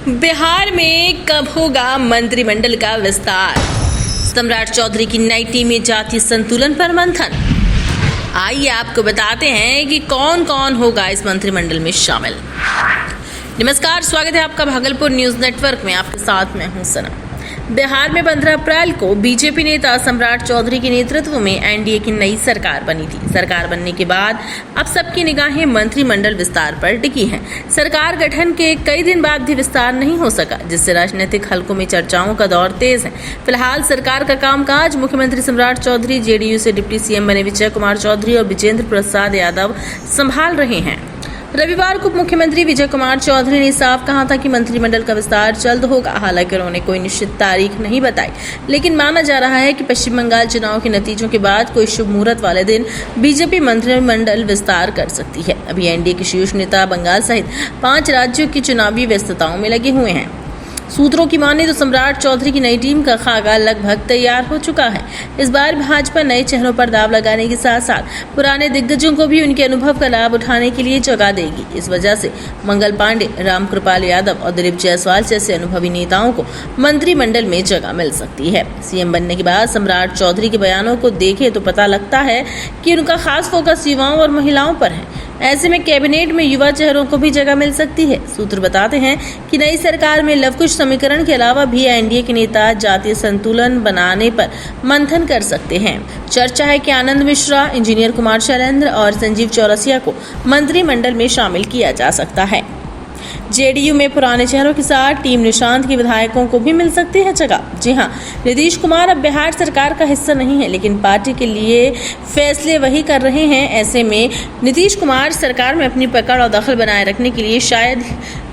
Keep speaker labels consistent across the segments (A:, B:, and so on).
A: बिहार में कब होगा मंत्रिमंडल का विस्तार? सम्राट चौधरी की नई टीम में जातीय संतुलन पर मंथन। आइए आपको बताते हैं कि कौन कौन होगा इस मंत्रिमंडल में शामिल। नमस्कार, स्वागत है आपका भागलपुर न्यूज नेटवर्क में। आपके साथ मैं हूं सना। बिहार में 15 अप्रैल को बीजेपी नेता सम्राट चौधरी के नेतृत्व में एनडीए की नई सरकार बनी थी। सरकार बनने के बाद अब सबकी निगाहें मंत्रिमंडल विस्तार पर टिकी हैं। सरकार गठन के कई दिन बाद भी विस्तार नहीं हो सका, जिससे राजनीतिक हलकों में चर्चाओं का दौर तेज है। फिलहाल सरकार का कामकाज मुख्यमंत्री सम्राट चौधरी, जेडीयू से डिप्टी सीएम बने विजय कुमार चौधरी और विजेंद्र प्रसाद यादव संभाल रहे हैं। रविवार को मुख्यमंत्री विजय कुमार चौधरी ने साफ कहा था कि मंत्रिमंडल का विस्तार जल्द होगा। हालांकि उन्होंने कोई निश्चित तारीख नहीं बताई, लेकिन माना जा रहा है कि पश्चिम बंगाल चुनाव के नतीजों के बाद कोई शुभ मुहूर्त वाले दिन बीजेपी मंत्रिमंडल विस्तार कर सकती है। अभी एनडीए के शीर्ष नेता बंगाल सहित 5 राज्यों की चुनावी व्यस्तताओं में लगे हुए हैं। सूत्रों की माने तो सम्राट चौधरी की नई टीम का खाका लगभग तैयार हो चुका है। इस बार भाजपा नए चेहरों पर दाव लगाने के साथ साथ पुराने दिग्गजों को भी उनके अनुभव का लाभ उठाने के लिए जगह देगी। इस वजह से मंगल पांडे, रामकृपाल यादव और दिलीप जायसवाल जैसे अनुभवी नेताओं को मंत्रिमंडल में जगह मिल सकती है। सीएम बनने के बाद सम्राट चौधरी के बयानों को देखें तो पता लगता है कि उनका खास फोकस युवाओं और महिलाओं पर है। ऐसे में कैबिनेट में युवा चेहरों को भी जगह मिल सकती है। सूत्र बताते हैं कि नई सरकार में लवकुश समीकरण के अलावा भी एनडीए के नेता जातीय संतुलन बनाने पर मंथन कर सकते हैं। चर्चा है कि आनंद मिश्रा, इंजीनियर कुमार शैलेंद्र और संजीव चौरसिया को मंत्रिमंडल में शामिल किया जा सकता है। जेडीयू में पुराने चेहरों के साथ टीम निशांत के विधायकों को भी मिल सकती है जगह। जी हां, नीतीश कुमार अब बिहार सरकार का हिस्सा नहीं है, लेकिन पार्टी के लिए फैसले वही कर रहे हैं। ऐसे में नीतीश कुमार सरकार में अपनी पकड़ और दखल बनाए रखने के लिए शायद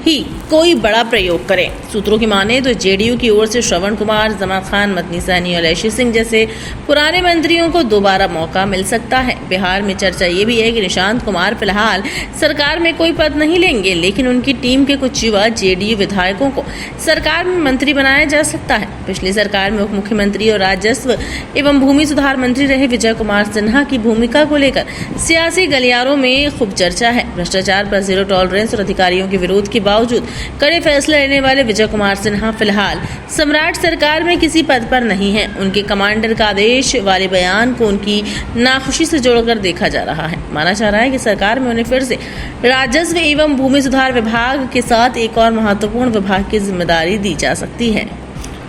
A: ही कोई बड़ा प्रयोग करें। सूत्रों की माने तो जेडीयू की ओर से श्रवण कुमार, जमा खान, मतनी सहनी और ऐशी सिंह जैसे पुराने मंत्रियों को दोबारा मौका मिल सकता है। बिहार में चर्चा ये भी है कि निशांत कुमार फिलहाल सरकार में कोई पद नहीं लेंगे, लेकिन उनकी टीम के कुछ युवा जेडीयू विधायकों को सरकार में मंत्री बनाया जा सकता है। पिछली सरकार में उप मुख्यमंत्री और राजस्व एवं भूमि सुधार मंत्री रहे विजय कुमार सिन्हा की भूमिका को लेकर सियासी गलियारों में खूब चर्चा है। भ्रष्टाचार पर जीरो टॉलरेंस और अधिकारियों के विरोध के बावजूद कड़े फैसले लेने वाले विजय कुमार सिन्हा फिलहाल सम्राट सरकार में किसी पद पर नहीं है। उनके कमांडर का आदेश वाले बयान को उनकी नाखुशी से जोड़कर देखा जा रहा है। माना जा रहा है कि सरकार में उन्हें फिर से राजस्व एवं भूमि सुधार विभाग के साथ एक और महत्वपूर्ण विभाग की जिम्मेदारी दी जा सकती है।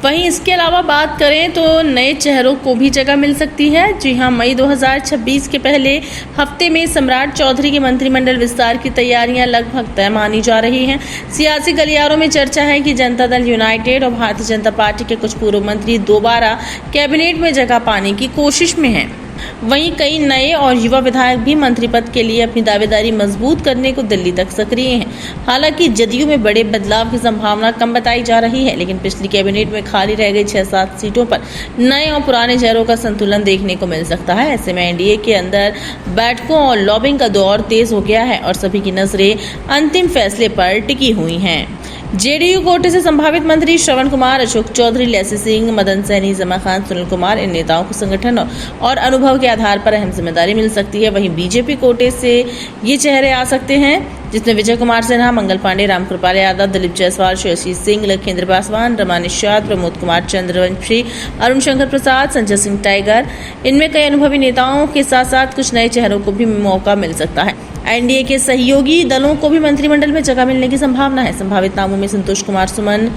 A: वहीं इसके अलावा बात करें तो नए चेहरों को भी जगह मिल सकती है। जी हां, मई 2026 के पहले हफ्ते में सम्राट चौधरी के मंत्रिमंडल विस्तार की तैयारियां लगभग तय मानी जा रही हैं। सियासी गलियारों में चर्चा है कि जनता दल यूनाइटेड और भारतीय जनता पार्टी के कुछ पूर्व मंत्री दोबारा कैबिनेट में जगह पाने की कोशिश में हैं। वहीं कई नए और युवा विधायक भी मंत्री पद के लिए अपनी दावेदारी मजबूत करने को दिल्ली तक सक्रिय हैं। हालांकि जदयू में बड़े बदलाव की संभावना कम बताई जा रही है, लेकिन पिछली कैबिनेट में खाली रह गई 6-7 सीटों पर नए और पुराने चेहरों का संतुलन देखने को मिल सकता है। ऐसे में एनडीए के अंदर बैठकों और लॉबिंग का दौर तेज हो गया है और सभी की नजरें अंतिम फैसले पर टिकी हुई हैं। जेडीयू कोटे से संभावित मंत्री श्रवण कुमार, अशोक चौधरी, लैसी सिंह, मदन सहनी, जमा खान, सुनील कुमार, इन नेताओं को संगठन और अनुभव के आधार पर अहम जिम्मेदारी मिल सकती है। वहीं बीजेपी कोटे से ये चेहरे आ सकते हैं, जिसमें विजय कुमार सिन्हा, मंगल पांडे, रामकृपाल यादव, दिलीप जायसवाल, शशि सिंह, लखेंद्र पासवान, रमा निषाद, प्रमोद कुमार चंद्रवंशी, अरुण शंकर प्रसाद, संजय सिंह टाइगर। इनमें कई अनुभवी नेताओं के साथ साथ कुछ नए चेहरों को भी मौका मिल सकता है। एनडीए के सहयोगी दलों को भी मंत्रिमंडल में जगह मिलने की संभावना है। संभावित नामों में संतोष कुमार सुमन,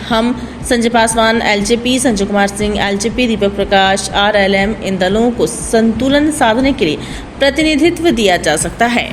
A: हम, Sanjay Paswan LJP, Sanjay Kumar Singh LJP, Deepak Prakash RLM, इन दलों को संतुलन साधने के लिए प्रतिनिधित्व दिया जा सकता है।